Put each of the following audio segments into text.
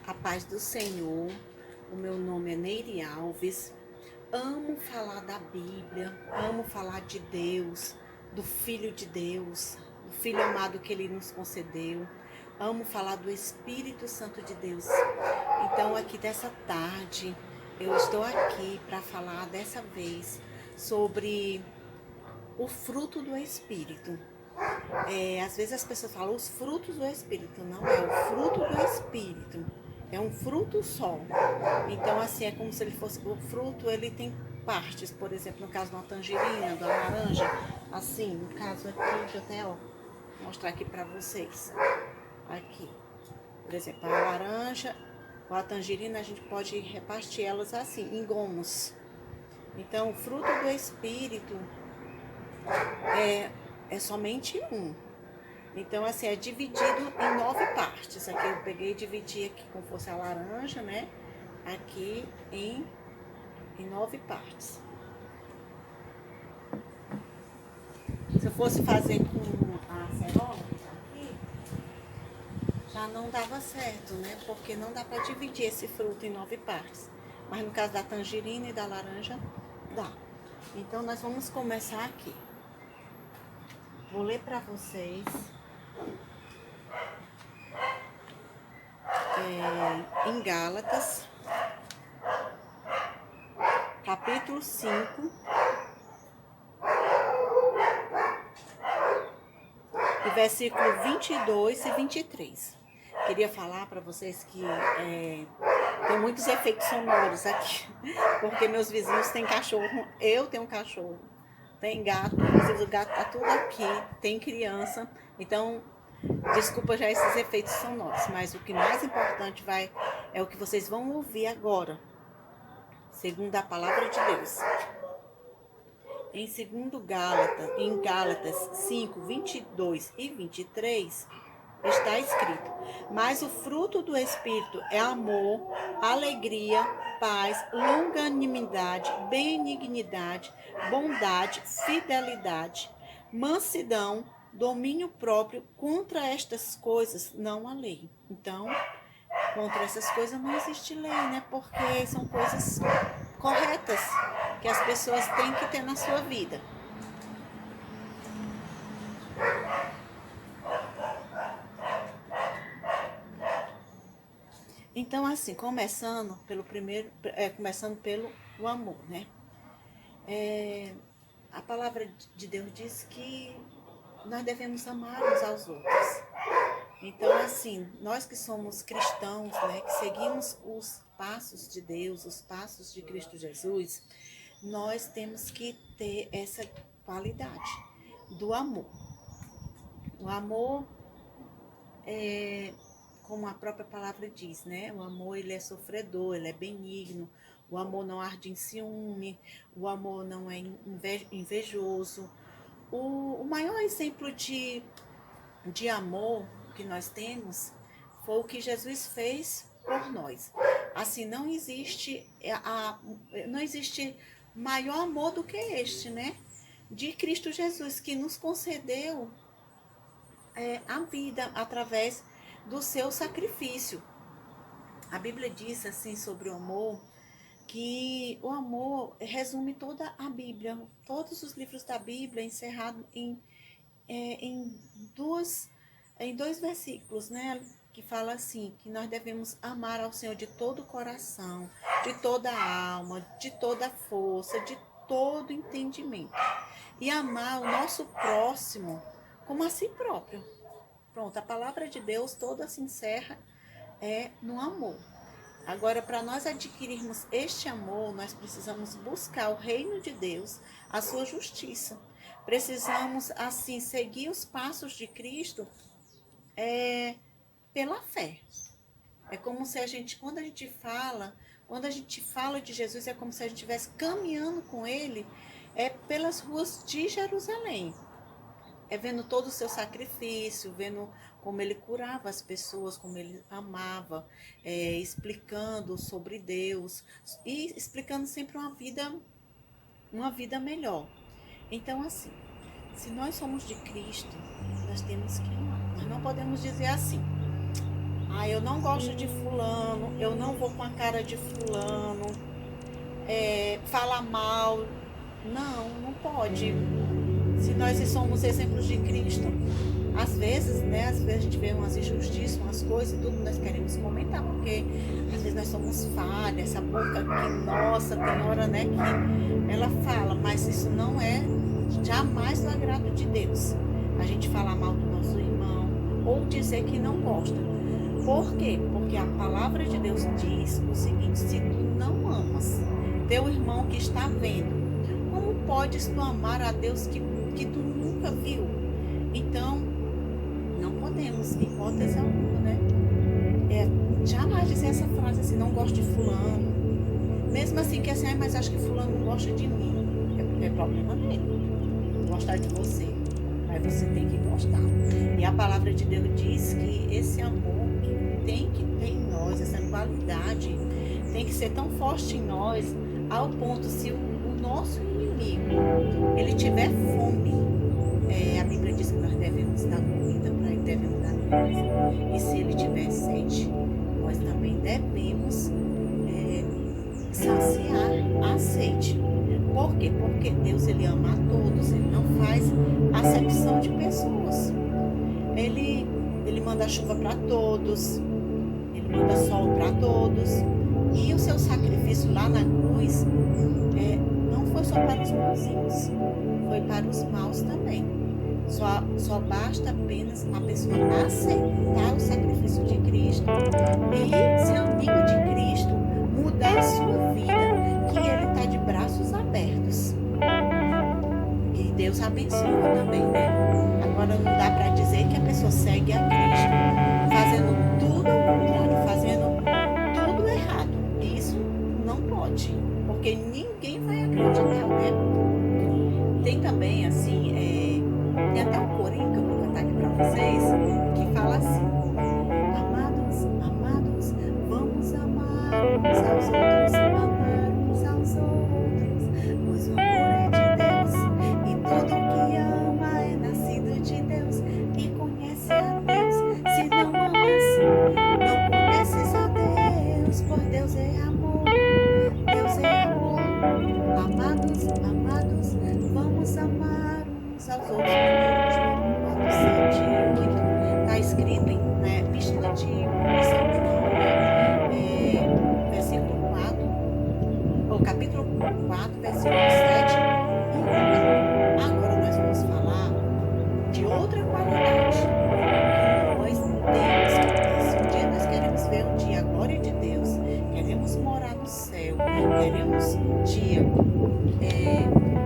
A paz do Senhor, o meu nome é Neire Alves. Amo falar da Bíblia, amo falar de Deus, do Filho de Deus, do Filho amado que Ele nos concedeu. Amo falar do Espírito Santo de Deus. Então, aqui dessa tarde, eu estou aqui para falar dessa vez sobre o fruto do Espírito. Às vezes as pessoas falam os frutos do Espírito. Não é o fruto do Espírito. É um fruto só. Então, assim, é como se ele fosse... O fruto, ele tem partes. Por exemplo, no caso de uma tangerina, da laranja. Assim, no caso aqui, deixa eu até mostrar aqui pra vocês. Aqui. Por exemplo, a laranja ou a tangerina, a gente pode repartir elas assim, em gomos. Então, o fruto do Espírito é somente um. Então, assim, é dividido em 9 partes. Aqui eu peguei e dividi aqui como fosse a laranja, né? Aqui em 9 partes. Se eu fosse fazer com a acerola aqui, já não dava certo, né? Porque não dá para dividir esse fruto em 9 partes. Mas no caso da tangerina e da laranja, dá. Então, nós vamos começar aqui. Vou ler para vocês. Em Gálatas, capítulo 5, e versículo 22 e 23. Queria falar para vocês que tem muitos efeitos sonoros aqui, porque meus vizinhos têm cachorro, eu tenho um cachorro, tem gato, inclusive o gato tá tudo aqui, tem criança, então desculpa já esses efeitos sonoros, mas o que mais importante é o que vocês vão ouvir agora, segundo a palavra de Deus. Em Gálatas 5, 22 e 23, está escrito: mas o fruto do Espírito é amor, alegria, paz, longanimidade, benignidade, bondade, fidelidade, mansidão, domínio próprio. Contra estas coisas não há lei. Então, contra essas coisas não existe lei, né? Porque são coisas corretas que as pessoas têm que ter na sua vida. Então, assim, começando pelo o amor, né? A palavra de Deus diz que nós devemos amar uns aos outros. Então, assim, nós que somos cristãos, né, que seguimos os passos de Deus, os passos de Cristo Jesus, nós temos que ter essa qualidade do amor. O amor como a própria palavra diz, né? O amor, ele é sofredor, ele é benigno. O amor não arde em ciúme, o amor não é invejoso. O maior exemplo de amor que nós temos foi o que Jesus fez por nós. Assim, não existe maior amor do que este, né? De Cristo Jesus, que nos concedeu a vida através do seu sacrifício. A Bíblia diz assim sobre o amor, que o amor resume toda a Bíblia, todos os livros da Bíblia, encerrado em dois versículos, né? Que fala assim, que nós devemos amar ao Senhor de todo o coração, de toda a alma, de toda a força, de todo entendimento. E amar o nosso próximo como a si próprio. Pronto, a palavra de Deus toda se encerra no amor. Agora, para nós adquirirmos este amor, nós precisamos buscar o reino de Deus, a sua justiça. Precisamos, assim, seguir os passos de Cristo pela fé. É como se quando a gente fala de Jesus, é como se a gente estivesse caminhando com Ele pelas ruas de Jerusalém. Vendo todo o seu sacrifício, vendo como ele curava as pessoas, como ele amava, explicando sobre Deus e explicando sempre uma vida melhor. Então, assim, se nós somos de Cristo, nós temos que amar. Nós não podemos dizer assim: Ah, eu não gosto de fulano, eu não vou com a cara de fulano, fala mal. Não, não pode. Se nós somos exemplos de Cristo, às vezes, né? Às vezes a gente vê umas injustiças, umas coisas e tudo, nós queremos comentar, porque às vezes nós somos falhas, essa boca que, nossa, tem hora, né, que ela fala, mas isso não é jamais do agrado de Deus. A gente falar mal do nosso irmão, ou dizer que não gosta. Por quê? Porque a palavra de Deus diz o seguinte: se tu não amas teu irmão que está vendo, como podes tu amar a Deus que tu nunca viu? Então, não podemos, em hipótese alguma, né? Jamais dizer essa frase assim, não gosto de fulano. Mesmo assim, que assim, mas acho que fulano não gosta de mim. É problema dele. Gostar de você. Mas você tem que gostar. E a palavra de Deus diz que esse amor que tem que ter em nós, essa qualidade, tem que ser tão forte em nós, ao ponto, se o nosso inimigo, ele tiver fome, a Bíblia diz que nós devemos dar comida para ele, devemos dar comida. E se ele tiver sede, nós também devemos saciar a sede. Por quê? Porque Deus, ele ama a todos, ele não faz acepção de pessoas. Ele manda chuva para todos, ele manda sol para todos. E o seu sacrifício lá na cruz não foi só para os bonzinhos, foi para os maus também. Só basta apenas a pessoa aceitar o sacrifício de Cristo e ser amigo de Cristo, mudar a sua vida, que ele está de braços abertos. E Deus abençoa também, né? Agora não dá para dizer que a pessoa segue a Cristo fazendo tudo ao contrário, fazendo tudo errado. Isso não pode, porque ninguém vai acreditar, né? Tem também, assim, tem até um corinho que eu vou cantar aqui para vocês, que fala assim: amados, amados, vamos amar uns aos outros, amar uns aos outros, pois o amor é de Deus, e todo que ama é nascido de Deus e conhece a Deus. Se não amas, não conheces a Deus, pois Deus é amor, Deus é amor. Amados, amados, vamos amar uns aos outros. 1 João 4, 7 e 8. Está escrito na Epístola de São João, versículo 4, ou capítulo 4, versículo 7 e 8. Agora nós vamos falar de outra qualidade que nós temos. Se um dia nós queremos ver um dia a glória de Deus, queremos morar no céu, queremos um dia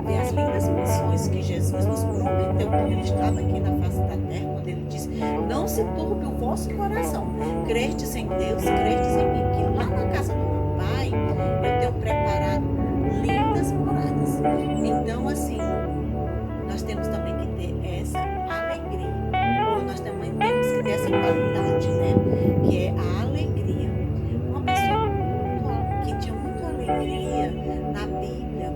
ver as lindas missões que Jesus nos prometeu quando ele estava aqui na face da terra, quando ele disse: não se turbe o vosso coração, crestes em Deus, crestes em mim, que lá na casa do meu pai eu tenho preparado lindas moradas. Então, assim, nós temos também que ter essa alegria, ou nós também temos que ter essa qualidade, né? Que é a alegria. Uma pessoa que tinha muita alegria na Bíblia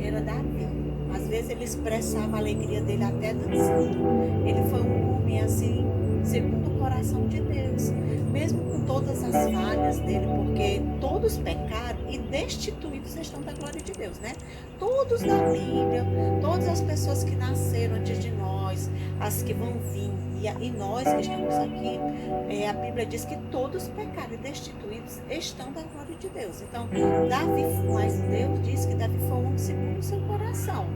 era Davi. Às vezes ele expressava a alegria dele até dançando. Ele foi um homem assim, segundo o coração de Deus, mesmo com todas as falhas dele, porque todos pecaram e destituídos estão da glória de Deus, né? Todos da Bíblia, todas as pessoas que nasceram antes de nós, as que vão vir, e nós que estamos aqui, a Bíblia diz que todos pecaram e destituídos estão da glória de Deus. Então, mas Deus diz que Davi foi um homem segundo o seu coração.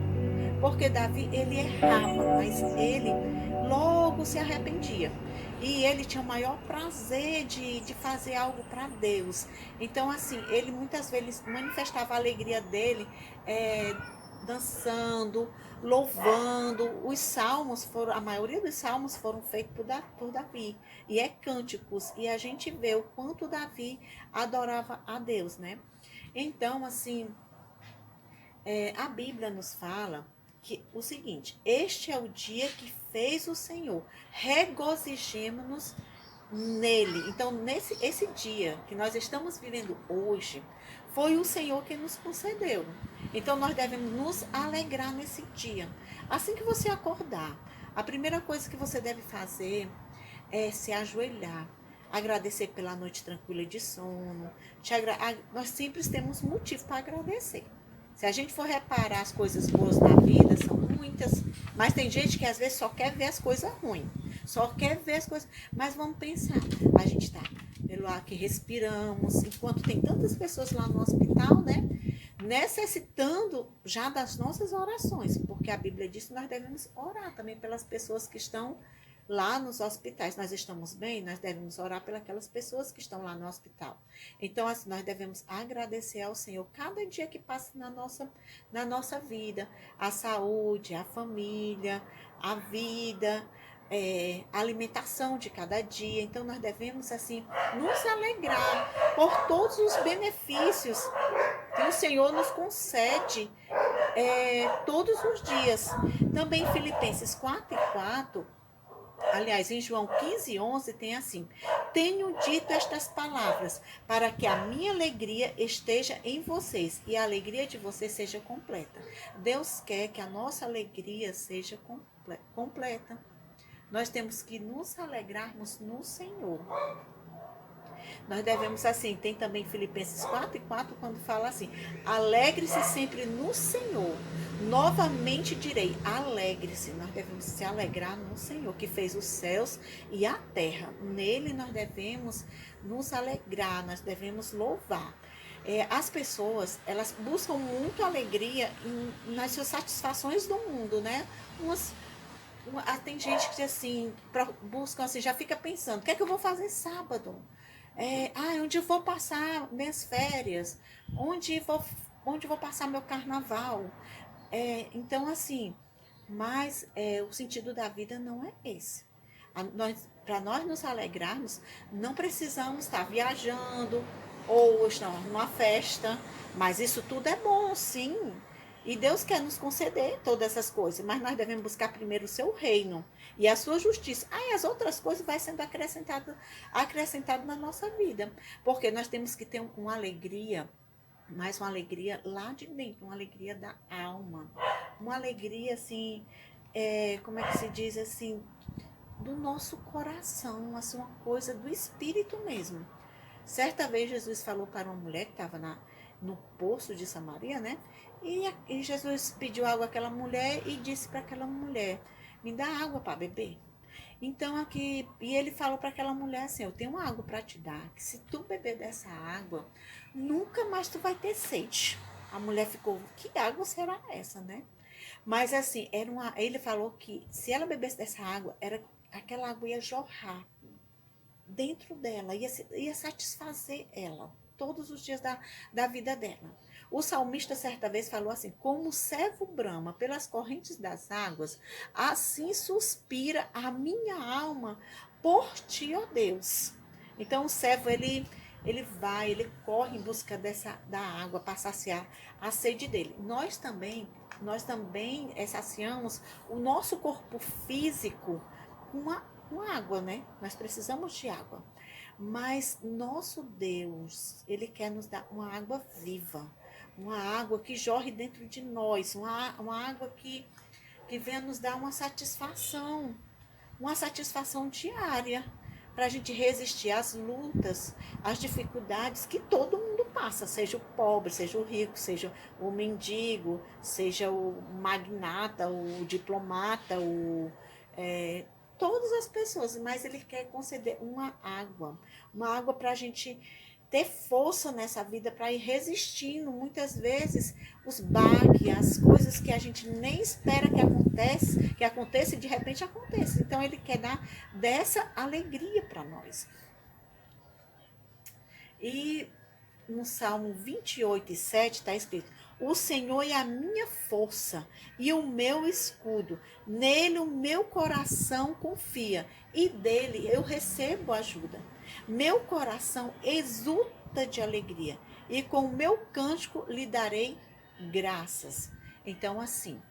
Porque Davi, ele errava, mas ele logo se arrependia. E ele tinha o maior prazer de fazer algo para Deus. Então, assim, ele muitas vezes manifestava a alegria dele dançando, louvando. Os salmos a maioria dos salmos foram feitos por Davi. E cânticos. E a gente vê o quanto Davi adorava a Deus, né? Então, assim, a Bíblia nos fala que o seguinte: este é o dia que fez o Senhor, regozijemo-nos nele. Então, esse dia que nós estamos vivendo hoje, foi o Senhor que nos concedeu. Então, nós devemos nos alegrar nesse dia. Assim que você acordar, a primeira coisa que você deve fazer é se ajoelhar, agradecer pela noite tranquila de sono. Nós sempre temos motivo para agradecer. Se a gente for reparar as coisas boas da vida, são muitas, mas tem gente que às vezes só quer ver as coisas ruins, só quer ver as coisas. Mas vamos pensar, a gente está pelo ar que respiramos, enquanto tem tantas pessoas lá no hospital, né? Necessitando já das nossas orações, porque a Bíblia diz que nós devemos orar também pelas pessoas que estão lá nos hospitais. Nós estamos bem, nós devemos orar pelas pessoas que estão lá no hospital. Então, assim, nós devemos agradecer ao Senhor cada dia que passa na nossa vida, a saúde, a família, a vida, a alimentação de cada dia. Então, nós devemos, assim, nos alegrar por todos os benefícios que o Senhor nos concede todos os dias. Também Filipenses 4:4, aliás, em João 15:11 tem assim: tenho dito estas palavras para que a minha alegria esteja em vocês e a alegria de vocês seja completa. Deus quer que a nossa alegria seja completa. Nós temos que nos alegrarmos no Senhor. Nós devemos assim, tem também Filipenses 4:4, quando fala assim: alegre-se sempre no Senhor. Novamente direi, alegre-se. Nós devemos se alegrar no Senhor, que fez os céus e a terra. Nele nós devemos nos alegrar, nós devemos louvar. As pessoas, elas buscam muito alegria nas suas satisfações do mundo, né? Tem gente que assim, busca assim, já fica pensando, o que é que eu vou fazer sábado? Onde eu vou passar minhas férias? Onde vou passar meu carnaval? Então, assim, mas o sentido da vida não é esse. Para nós nos alegrarmos, não precisamos estar viajando ou estar numa festa, mas isso tudo é bom, sim. E Deus quer nos conceder todas essas coisas, mas nós devemos buscar primeiro o seu reino e a sua justiça. Aí as outras coisas vai sendo acrescentado na nossa vida, porque nós temos que ter uma alegria, mas uma alegria lá de dentro, uma alegria da alma, uma alegria assim, como é que se diz assim, do nosso coração, assim, uma coisa do espírito mesmo. Certa vez Jesus falou para uma mulher que estava no poço de Samaria, né? E Jesus pediu água àquela mulher e disse para aquela mulher: me dá água para beber. Então e ele falou para aquela mulher assim: eu tenho água para te dar, que se tu beber dessa água, nunca mais tu vai ter sede. A mulher ficou: que água será essa, né? Mas assim, ele falou que se ela bebesse dessa água, aquela água ia jorrar dentro dela, ia satisfazer ela todos os dias da vida dela. O salmista certa vez falou assim: como o servo brama pelas correntes das águas, assim suspira a minha alma por ti, ó Deus. Então o servo, ele corre em busca da água para saciar a sede dele. Nós também saciamos o nosso corpo físico com água, né? Nós precisamos de água. Mas nosso Deus, Ele quer nos dar uma água viva, uma água que jorre dentro de nós, uma água que venha nos dar uma satisfação diária, para a gente resistir às lutas, às dificuldades que todo mundo passa, seja o pobre, seja o rico, seja o mendigo, seja o magnata, o diplomata, todas as pessoas, mas ele quer conceder uma água para a gente ter força nessa vida, para ir resistindo muitas vezes os baques, as coisas que a gente nem espera que aconteça e de repente acontece. Então ele quer dar dessa alegria para nós. E no Salmo 28:7 está escrito: o Senhor é a minha força e o meu escudo. Nele o meu coração confia e dele eu recebo ajuda. Meu coração exulta de alegria e com o meu cântico lhe darei graças. Então, assim,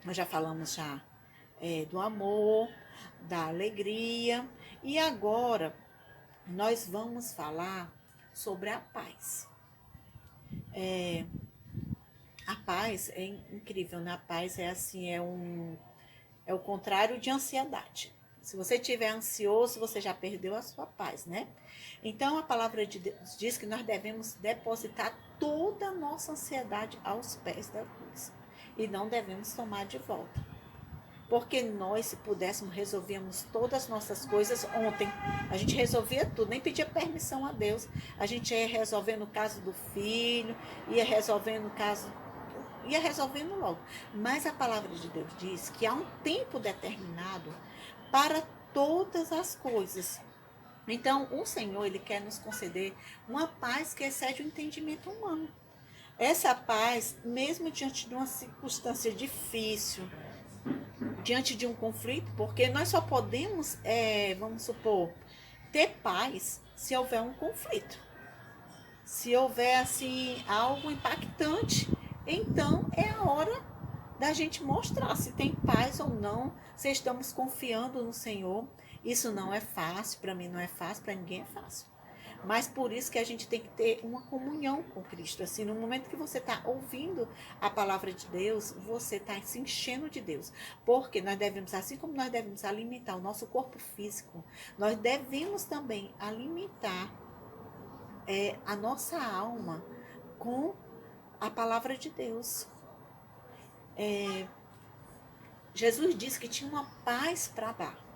nós já falamos do amor, da alegria, e agora nós vamos falar sobre a paz. A paz é incrível, né? A paz é assim, é o contrário de ansiedade. Se você estiver ansioso, você já perdeu a sua paz, né? Então, a palavra de Deus diz que nós devemos depositar toda a nossa ansiedade aos pés da cruz. E não devemos tomar de volta. Porque nós, se pudéssemos, resolvíamos todas as nossas coisas ontem. A gente resolvia tudo, nem pedia permissão a Deus. A gente ia resolvendo o caso do filho, ia resolvendo o caso, ia resolvendo logo. Mas a palavra de Deus diz que há um tempo determinado para todas as coisas. Então, o Senhor, Ele quer nos conceder uma paz que excede o entendimento humano. Essa paz, mesmo diante de uma circunstância difícil, diante de um conflito, porque nós só podemos, vamos supor, ter paz se houver um conflito. Se houver, assim, algo impactante, então é a hora da gente mostrar se tem paz ou não, se estamos confiando no Senhor. Isso não é fácil, para mim não é fácil, para ninguém é fácil. Mas por isso que a gente tem que ter uma comunhão com Cristo. Assim, no momento que você está ouvindo a palavra de Deus, você está se enchendo de Deus. Porque nós devemos, assim como nós devemos alimentar o nosso corpo físico, nós devemos também alimentar a nossa alma com a palavra de Deus. Jesus disse que tinha uma paz para dar.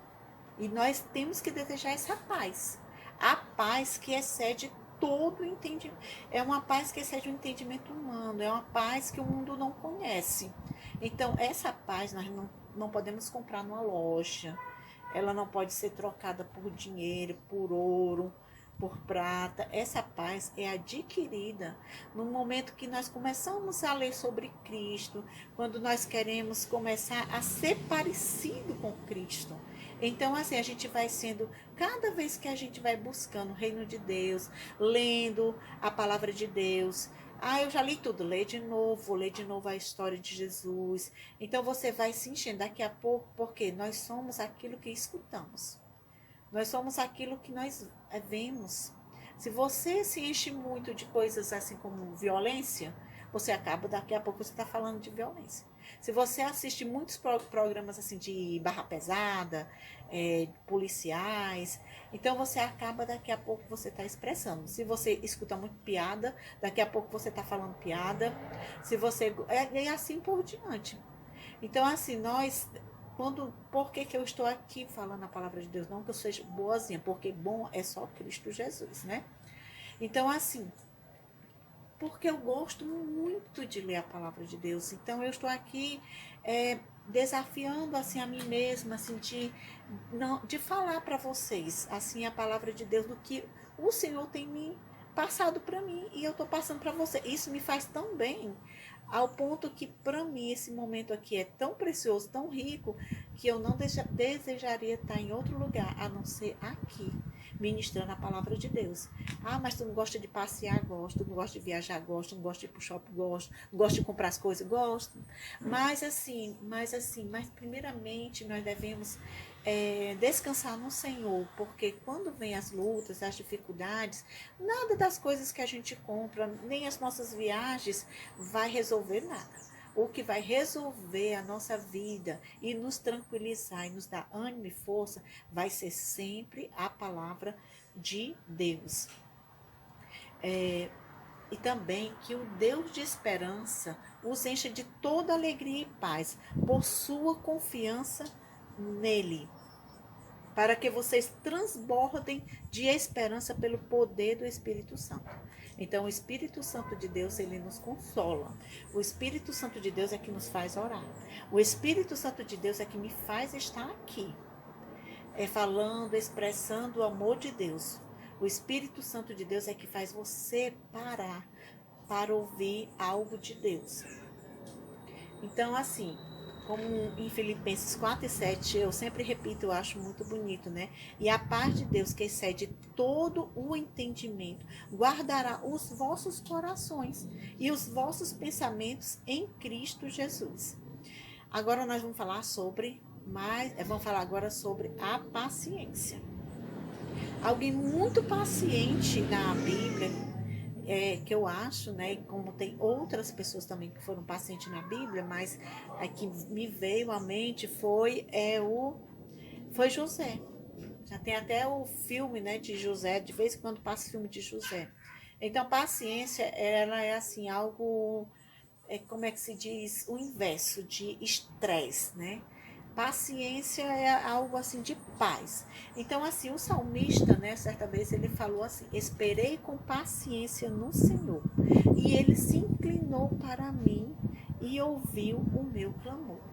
E nós temos que desejar essa paz. A paz que excede todo o entendimento. É uma paz que excede o entendimento humano. É uma paz que o mundo não conhece. Então, essa paz nós não podemos comprar numa loja. Ela não pode ser trocada por dinheiro, por ouro, por prata. Essa paz é adquirida no momento que nós começamos a ler sobre Cristo, quando nós queremos começar a ser parecido com Cristo. Então, assim, a gente vai sendo, cada vez que a gente vai buscando o reino de Deus, lendo a palavra de Deus. Eu já li tudo, lê de novo a história de Jesus. Então, você vai se enchendo daqui a pouco, porque nós somos aquilo que escutamos. Nós somos aquilo que nós vemos. Se você se enche muito de coisas assim como violência, você acaba, daqui a pouco você está falando de violência. Se você assiste muitos programas assim de barra pesada, policiais, então você acaba, daqui a pouco você está expressando. Se você escuta muito piada, daqui a pouco você está falando piada. Se você e assim por diante. Então, assim, por que eu estou aqui falando a palavra de Deus? Não que eu seja boazinha, porque bom é só Cristo Jesus, né? Então, assim, porque eu gosto muito de ler a palavra de Deus. Então, eu estou aqui desafiando, assim, a mim mesma, assim, de falar para vocês, assim, a palavra de Deus, do que o Senhor tem me passado para mim e eu estou passando para você. Isso me faz tão bem, ao ponto que, para mim, esse momento aqui é tão precioso, tão rico, que eu não desejaria estar em outro lugar, a não ser aqui, ministrando a palavra de Deus. Mas tu não gosta de passear? Gosto. Não gosta de viajar? Gosto. Não gosta de ir pro shopping? Gosto. Não gosta de comprar as coisas? Gosto. Mas primeiramente nós devemos descansar no Senhor, porque quando vem as lutas, as dificuldades, nada das coisas que a gente compra, nem as nossas viagens vai resolver nada. O que vai resolver a nossa vida e nos tranquilizar e nos dar ânimo e força vai ser sempre a palavra de Deus. E também que o Deus de esperança os encha de toda alegria e paz por sua confiança nele, para que vocês transbordem de esperança pelo poder do Espírito Santo. Então, o Espírito Santo de Deus, ele nos consola. O Espírito Santo de Deus é que nos faz orar. O Espírito Santo de Deus é que me faz estar aqui, falando, expressando o amor de Deus. O Espírito Santo de Deus é que faz você parar para ouvir algo de Deus. Então, assim, como em Filipenses 4:7, eu sempre repito, eu acho muito bonito, né? E a paz de Deus, que excede todo o entendimento, guardará os vossos corações e os vossos pensamentos em Cristo Jesus. Agora nós vamos falar agora sobre a paciência. Alguém muito paciente na Bíblia, que eu acho, né, como tem outras pessoas também que foram pacientes na Bíblia, mas a que me veio à mente foi foi José. Já tem até o filme, né, de José, de vez em quando passa filme de José. Então, paciência, ela é assim, algo, como é que se diz, o inverso de estresse, né? Paciência é algo assim de paz. Então, assim, o salmista, né, certa vez ele falou assim: esperei com paciência no Senhor, e ele se inclinou para mim e ouviu o meu clamor.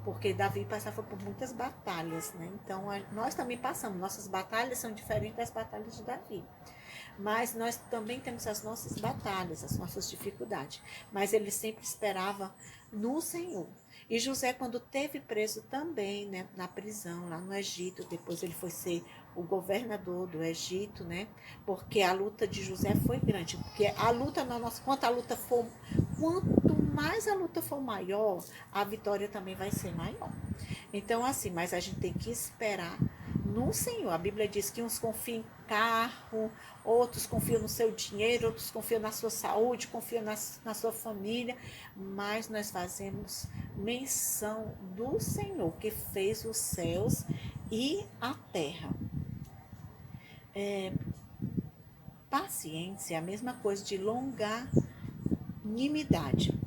Porque Davi passava por muitas batalhas, né? Então, nós também passamos. Nossas batalhas são diferentes das batalhas de Davi. Mas nós também temos as nossas batalhas, as nossas dificuldades. Mas ele sempre esperava no Senhor. E José, quando teve preso também, né, na prisão, lá no Egito, depois ele foi ser o governador do Egito, né? Porque a luta de José foi grande. Porque a luta na nossa, quanto mais a luta for maior, a vitória também vai ser maior. Então, assim, mas a gente tem que esperar no Senhor. A Bíblia diz que uns confiam em carro, outros confiam no seu dinheiro, outros confiam na sua saúde, confiam na sua família, mas nós fazemos menção do Senhor que fez os céus e a terra. Paciência é a mesma coisa de longanimidade.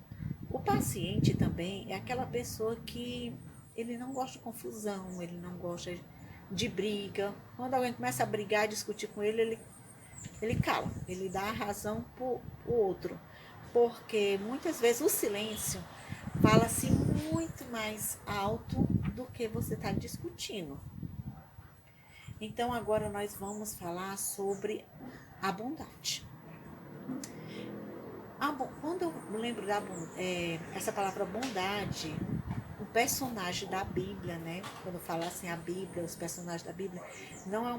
O paciente também é aquela pessoa que ele não gosta de confusão, ele não gosta de briga. Quando alguém começa a brigar, a discutir com ele cala, ele dá a razão para o outro. Porque muitas vezes o silêncio fala-se muito mais alto do que você está discutindo. Então agora nós vamos falar sobre a bondade. Quando eu lembro essa palavra bondade, o personagem da Bíblia, né? Quando fala assim a Bíblia, os personagens da Bíblia, não é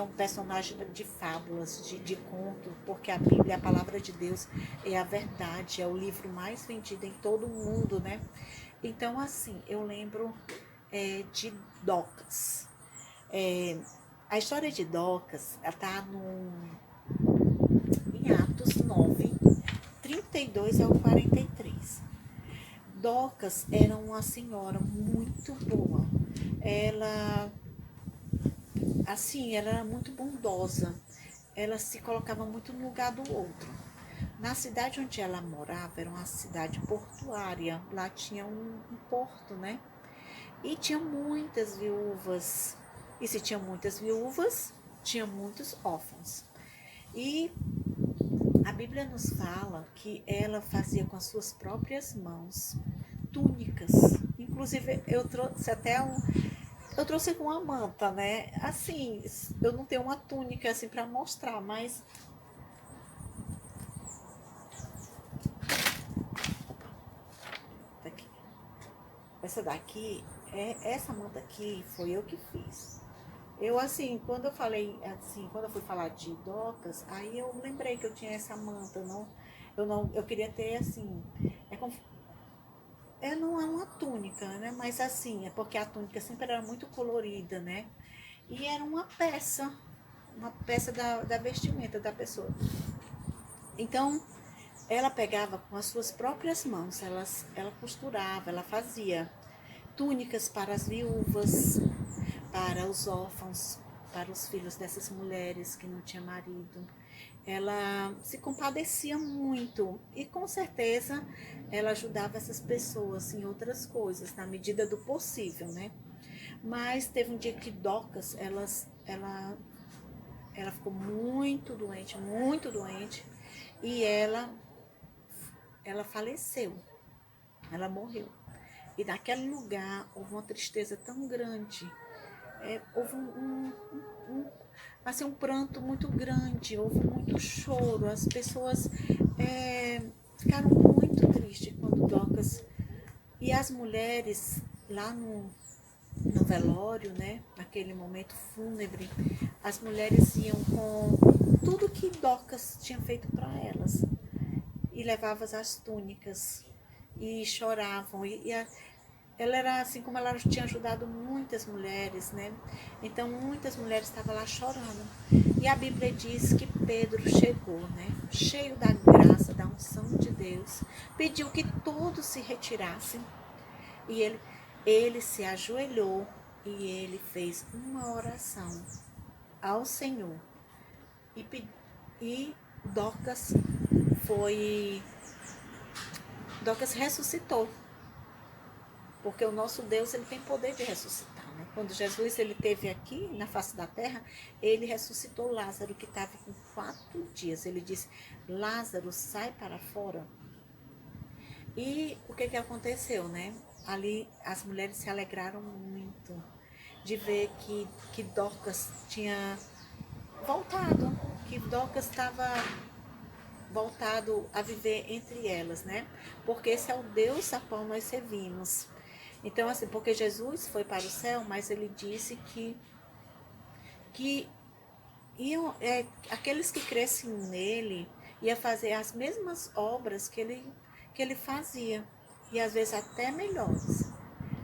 um personagem de fábulas, de conto, porque a Bíblia, a palavra de Deus, é a verdade, é o livro mais vendido em todo o mundo, né? Então, assim, eu lembro de Docas. A história de Docas está em Atos 9, 32 ao 43. Docas era uma senhora muito boa. Ela, assim, ela era muito bondosa. Ela se colocava muito no lugar do outro. Na cidade onde ela morava, era uma cidade portuária. Lá tinha um porto, né? E tinha muitas viúvas. E se tinha muitas viúvas, tinha muitos órfãos. E a Bíblia nos fala que ela fazia com as suas próprias mãos túnicas. Inclusive, eu trouxe com uma manta, né? Assim, eu não tenho uma túnica assim para mostrar, mas daqui. Essa daqui, essa manta aqui foi eu que fiz. Eu, assim, quando eu fui falar de Docas, aí eu lembrei que eu tinha essa manta, eu queria ter, assim, não é uma túnica, né, mas assim, é porque a túnica sempre era muito colorida, né, e era uma peça da vestimenta da pessoa. Então, ela pegava com as suas próprias mãos, ela costurava, ela fazia túnicas para as viúvas, para os órfãos, para os filhos dessas mulheres que não tinham marido. Ela se compadecia muito e com certeza ela ajudava essas pessoas em outras coisas, na medida do possível, né? Mas teve um dia que Docas, ela ficou muito doente, e ela faleceu, ela morreu. E naquele lugar houve uma tristeza tão grande, houve um pranto muito grande, houve muito choro, as pessoas ficaram muito tristes quando Docas, e as mulheres lá no velório, né, naquele momento fúnebre, as mulheres iam com tudo que Docas tinha feito para elas e levavam as túnicas e choravam, ela era assim, como ela tinha ajudado muitas mulheres, né? Então muitas mulheres estavam lá chorando. E a Bíblia diz que Pedro chegou, né? Cheio da graça, da unção de Deus, pediu que todos se retirassem. E ele se ajoelhou e ele fez uma oração ao Senhor. E Dorcas ressuscitou, porque o nosso Deus, ele tem poder de ressuscitar, né? Quando Jesus ele esteve aqui na face da terra, ele ressuscitou Lázaro, que estava com 4 dias. Ele disse: Lázaro, sai para fora. E o que aconteceu, né? Ali as mulheres se alegraram muito de ver que Dorcas tinha voltado, que Dorcas estava voltado a viver entre elas, né? Porque esse é o Deus a qual nós servimos. Então, assim, porque Jesus foi para o céu, mas ele disse que aqueles que crescem nele ia fazer as mesmas obras que ele fazia, e às vezes até melhores,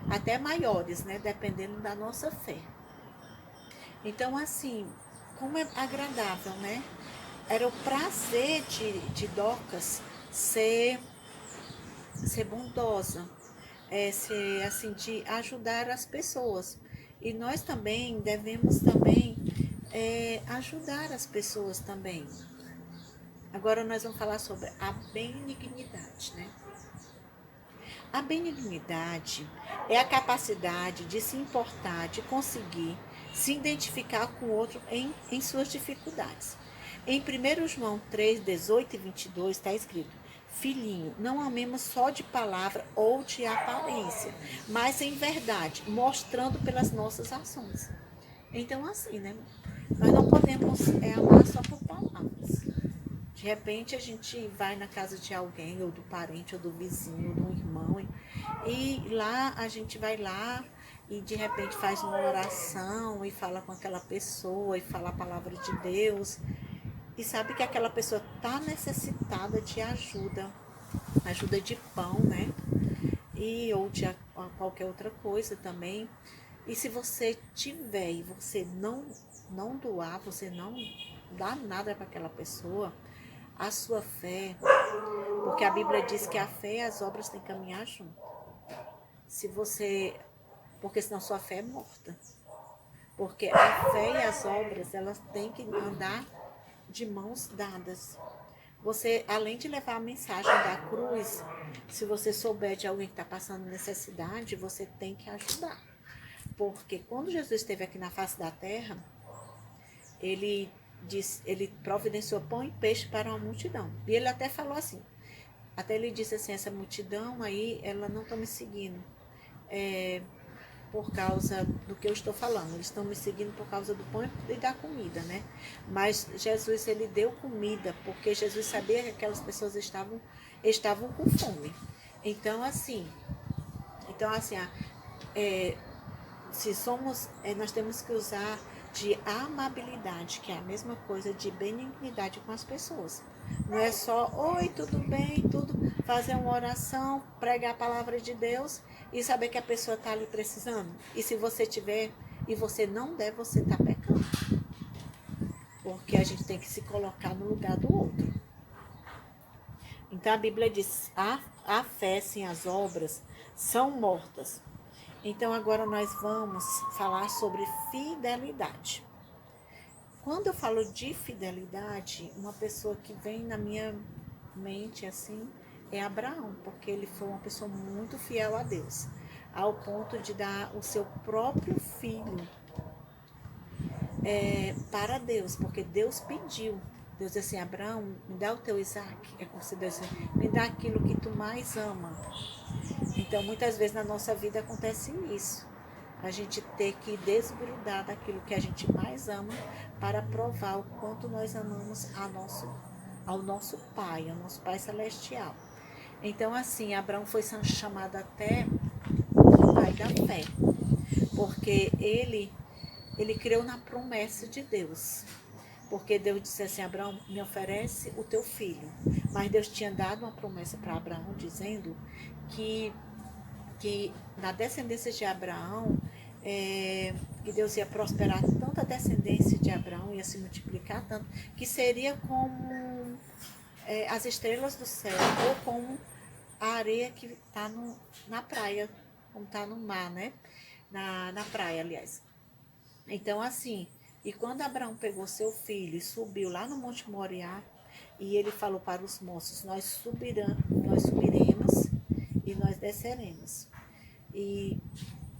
até maiores, né? Dependendo da nossa fé. Então, assim, como é agradável, né? Era o prazer de Dorcas ser bondosa, ser assim, de ajudar as pessoas. E nós também devemos também ajudar as pessoas também. Agora nós vamos falar sobre a benignidade, né? A benignidade é a capacidade de se importar, de conseguir se identificar com o outro em suas dificuldades. Em 1 João 3, 18 e 22 está escrito: Filhinho, não amemos só de palavra ou de aparência, mas em verdade, mostrando pelas nossas ações. Então, assim, né? Nós não podemos amar só por palavras. De repente a gente vai na casa de alguém, ou do parente, ou do vizinho, ou do irmão, e lá a gente vai lá e de repente faz uma oração e fala com aquela pessoa e fala a palavra de Deus, e sabe que aquela pessoa está necessitada de ajuda de pão, né? Ou de qualquer outra coisa também. E se você tiver e você não doar, você não dá nada para aquela pessoa, a sua fé, porque a Bíblia diz que a fé e as obras têm que caminhar junto. Porque senão sua fé é morta. Porque a fé e as obras, elas têm que andar de mãos dadas. Você, além de levar a mensagem da cruz, se você souber de alguém que está passando necessidade, você tem que ajudar. Porque quando Jesus esteve aqui na face da terra, ele providenciou pão e peixe para uma multidão. E ele até falou assim, ele disse assim: essa multidão aí, ela não está me seguindo por causa do que eu estou falando, eles estão me seguindo por causa do pão e da comida, né? Mas Jesus, ele deu comida, porque Jesus sabia que aquelas pessoas estavam com fome. Então, assim, se somos, nós temos que usar de amabilidade, que é a mesma coisa de benignidade com as pessoas. Não é só, oi, tudo bem, tudo, fazer uma oração, pregar a palavra de Deus e saber que a pessoa está ali precisando. E se você tiver e você não der, você está pecando. Porque a gente tem que se colocar no lugar do outro. Então a Bíblia diz, a fé sem as obras são mortas. Então agora nós vamos falar sobre fidelidade. Quando eu falo de fidelidade, uma pessoa que vem na minha mente assim é Abraão, porque ele foi uma pessoa muito fiel a Deus, ao ponto de dar o seu próprio filho para Deus, porque Deus pediu. Deus disse assim: Abraão, me dá o teu Isaac. É como se Deus disse: me dá aquilo que tu mais ama. Então, muitas vezes na nossa vida acontece isso. A gente ter que desgrudar daquilo que a gente mais ama para provar o quanto nós amamos ao nosso Pai Celestial. Então, assim, Abraão foi chamado até o pai da fé, porque ele creu na promessa de Deus. Porque Deus disse assim: Abraão, me oferece o teu filho. Mas Deus tinha dado uma promessa para Abraão, dizendo que na descendência de Abraão, que Deus ia prosperar tanto a descendência de Abraão, ia se multiplicar tanto, que seria como as estrelas do céu, ou como a areia que está na praia, como está no mar, né? na praia, aliás. Então, assim, e quando Abraão pegou seu filho e subiu lá no Monte Moriá, e ele falou para os moços, nós subiremos e nós desceremos. E,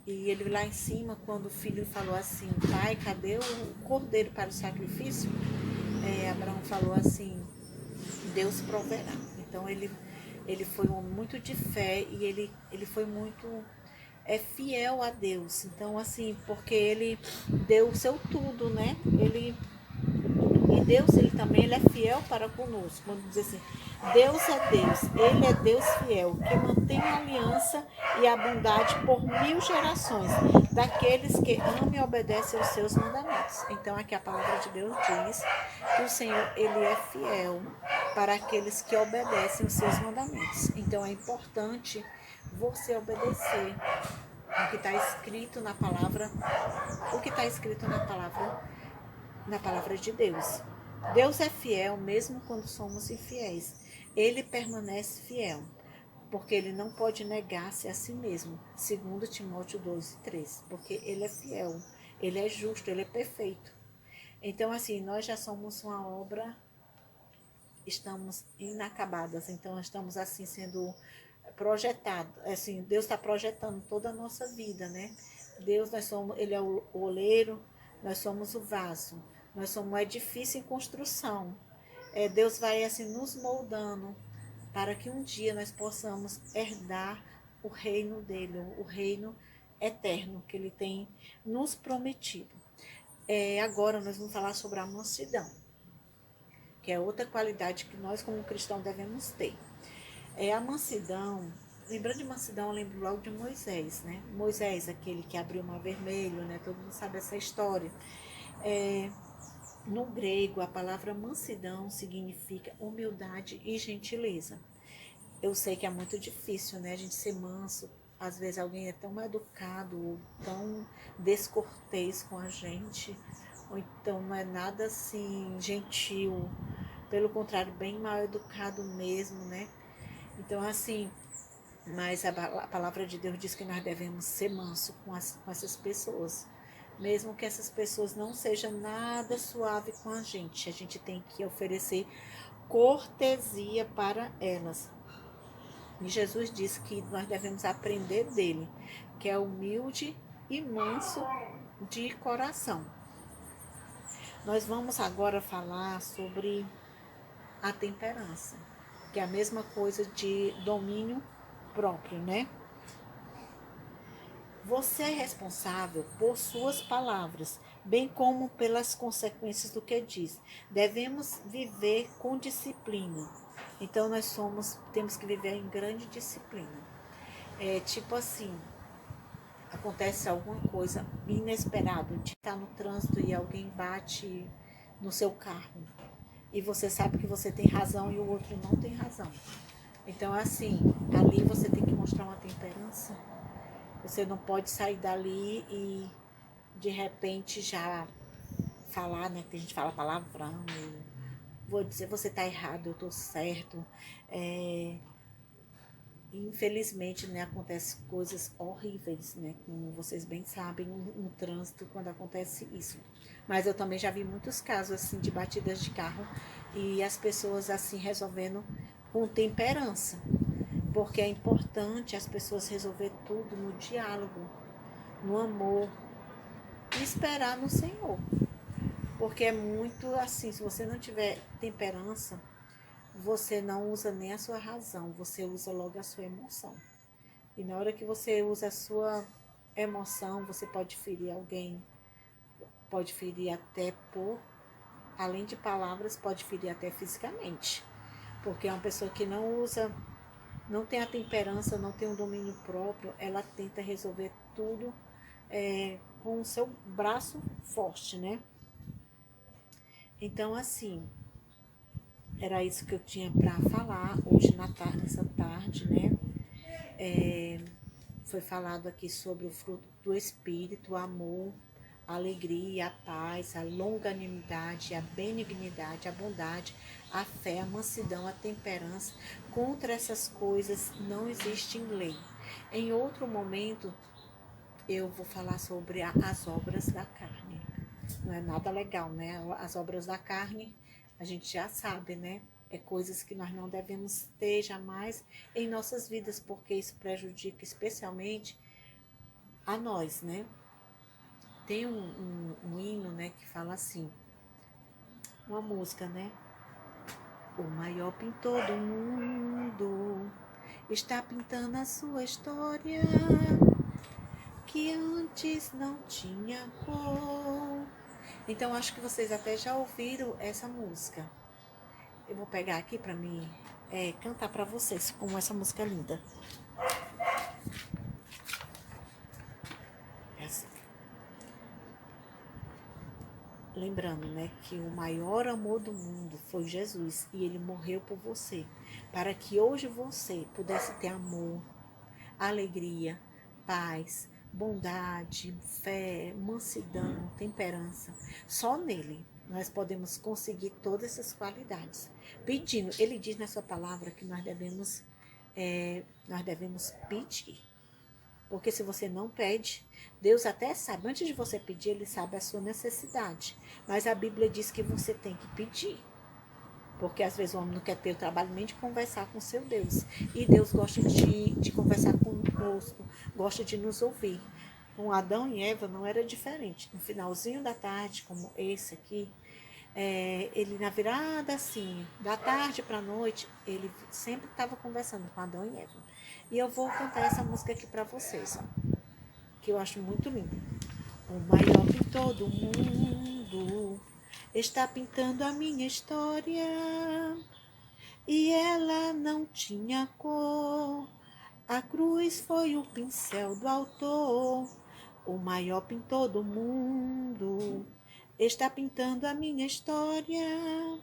e ele lá em cima, quando o filho falou assim, pai, cadê o cordeiro para o sacrifício? Abraão falou assim, Deus proverá. Então ele foi um homem muito de fé e ele foi muito fiel a Deus. Então, assim, porque ele deu o seu tudo, né? E Deus, ele também ele é fiel para conosco. Quando diz assim, Deus é Deus, ele é Deus fiel, que mantém a aliança e a bondade por 1000 gerações, daqueles que amam e obedecem aos seus mandamentos. Então, aqui a palavra de Deus diz que o Senhor, ele é fiel para aqueles que obedecem os seus mandamentos. Então, é importante você obedecer o que está escrito na palavra, o que está escrito na palavra de Deus. Deus é fiel mesmo quando somos infiéis. Ele permanece fiel, porque ele não pode negar-se a si mesmo, segundo Timóteo 2:3, porque ele é fiel, ele é justo, ele é perfeito. Então, assim, nós já somos uma obra, estamos inacabadas, então estamos assim sendo projetados, assim, Deus está projetando toda a nossa vida, né? Deus, nós somos, ele é o oleiro, nós somos o vaso, nós somos um edifício em construção. Deus vai assim nos moldando para que um dia nós possamos herdar o reino dele, o reino eterno que ele tem nos prometido. Agora nós vamos falar sobre a mansidão, que é outra qualidade que nós como cristãos devemos ter. A mansidão, lembrando de mansidão, eu lembro logo de Moisés, né? Moisés, aquele que abriu o mar vermelho, né? Todo mundo sabe essa história. No grego, a palavra mansidão significa humildade e gentileza. Eu sei que é muito difícil, né? A gente ser manso. Às vezes alguém é tão educado, tão descortês com a gente, ou então não é nada assim gentil, pelo contrário, bem mal educado mesmo, né? Então, assim, mas a palavra de Deus diz que nós devemos ser manso com essas pessoas. Mesmo que essas pessoas não sejam nada suave com a gente tem que oferecer cortesia para elas. E Jesus disse que nós devemos aprender dele, que é humilde e manso de coração. Nós vamos agora falar sobre a temperança, que é a mesma coisa de domínio próprio, né? Você é responsável por suas palavras, bem como pelas consequências do que diz. Devemos viver com disciplina. Então temos que viver em grande disciplina. Tipo assim, acontece alguma coisa inesperada, de estar no trânsito e alguém bate no seu carro. E você sabe que você tem razão e o outro não tem razão. Então, assim, ali você tem que mostrar uma temperança. Você não pode sair dali e de repente já falar, né? Tem gente que fala palavrão, vou dizer você tá errado, eu tô certo. Infelizmente, né, acontecem coisas horríveis, né? Como vocês bem sabem, no trânsito, quando acontece isso. Mas eu também já vi muitos casos assim de batidas de carro e as pessoas assim resolvendo com temperança. Porque é importante as pessoas resolver tudo no diálogo, no amor e esperar no Senhor. Porque é muito assim, se você não tiver temperança, você não usa nem a sua razão, você usa logo a sua emoção. E na hora que você usa a sua emoção, você pode ferir alguém, pode ferir até além de palavras, pode ferir até fisicamente. Porque é uma pessoa que não tem a temperança, não tem um domínio próprio, ela tenta resolver tudo com o seu braço forte, né? Então, assim, era isso que eu tinha para falar hoje nessa tarde, né? Foi falado aqui sobre o fruto do Espírito, o amor, a alegria, a paz, a longanimidade, a benignidade, a bondade, a fé, a mansidão, a temperança. Contra essas coisas não existe lei. Em outro momento, eu vou falar sobre as obras da carne. Não é nada legal, né? As obras da carne, a gente já sabe, né? É coisas que nós não devemos ter jamais em nossas vidas, porque isso prejudica especialmente a nós, né? Tem um hino, né, que fala assim, uma música, né? O maior pintor do mundo está pintando a sua história, que antes não tinha cor. Então acho que vocês até já ouviram essa música. Eu vou pegar aqui para mim cantar para vocês como essa música é linda. É assim. Lembrando, né, que o maior amor do mundo foi Jesus e ele morreu por você, para que hoje você pudesse ter amor, alegria, paz, bondade, fé, mansidão, temperança. Só nele nós podemos conseguir todas essas qualidades. Pedindo, ele diz na sua palavra que nós devemos pedir. Porque se você não pede, Deus até sabe, antes de você pedir, ele sabe a sua necessidade. Mas a Bíblia diz que você tem que pedir. Porque às vezes o homem não quer ter o trabalho nem de conversar com seu Deus. E Deus gosta de conversar conosco, gosta de nos ouvir. Com Adão e Eva não era diferente. No finalzinho da tarde, como esse aqui, ele na virada assim, da tarde para a noite, ele sempre estava conversando com Adão e Eva. E eu vou cantar essa música aqui para vocês, ó, que eu acho muito linda. O maior pintor do mundo está pintando a minha história e ela não tinha cor. A cruz foi o pincel do autor, o maior pintor do mundo está pintando a minha história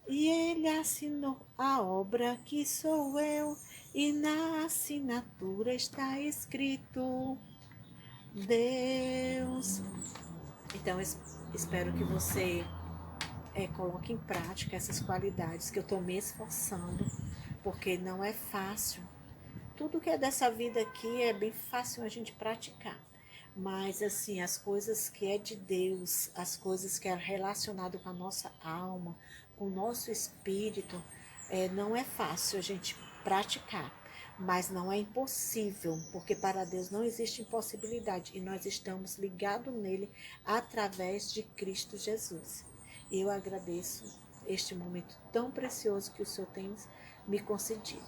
e ele assinou a obra que sou eu e na assinatura está escrito Deus. Então, espero que você coloque em prática essas qualidades que eu estou me esforçando, porque não é fácil. Tudo que é dessa vida aqui é bem fácil a gente praticar. Mas, assim, as coisas que é de Deus, as coisas que é relacionado com a nossa alma, com o nosso espírito, não é fácil a gente praticar. Mas não é impossível, porque para Deus não existe impossibilidade e nós estamos ligados nele através de Cristo Jesus. Eu agradeço este momento tão precioso que o Senhor tem me concedido.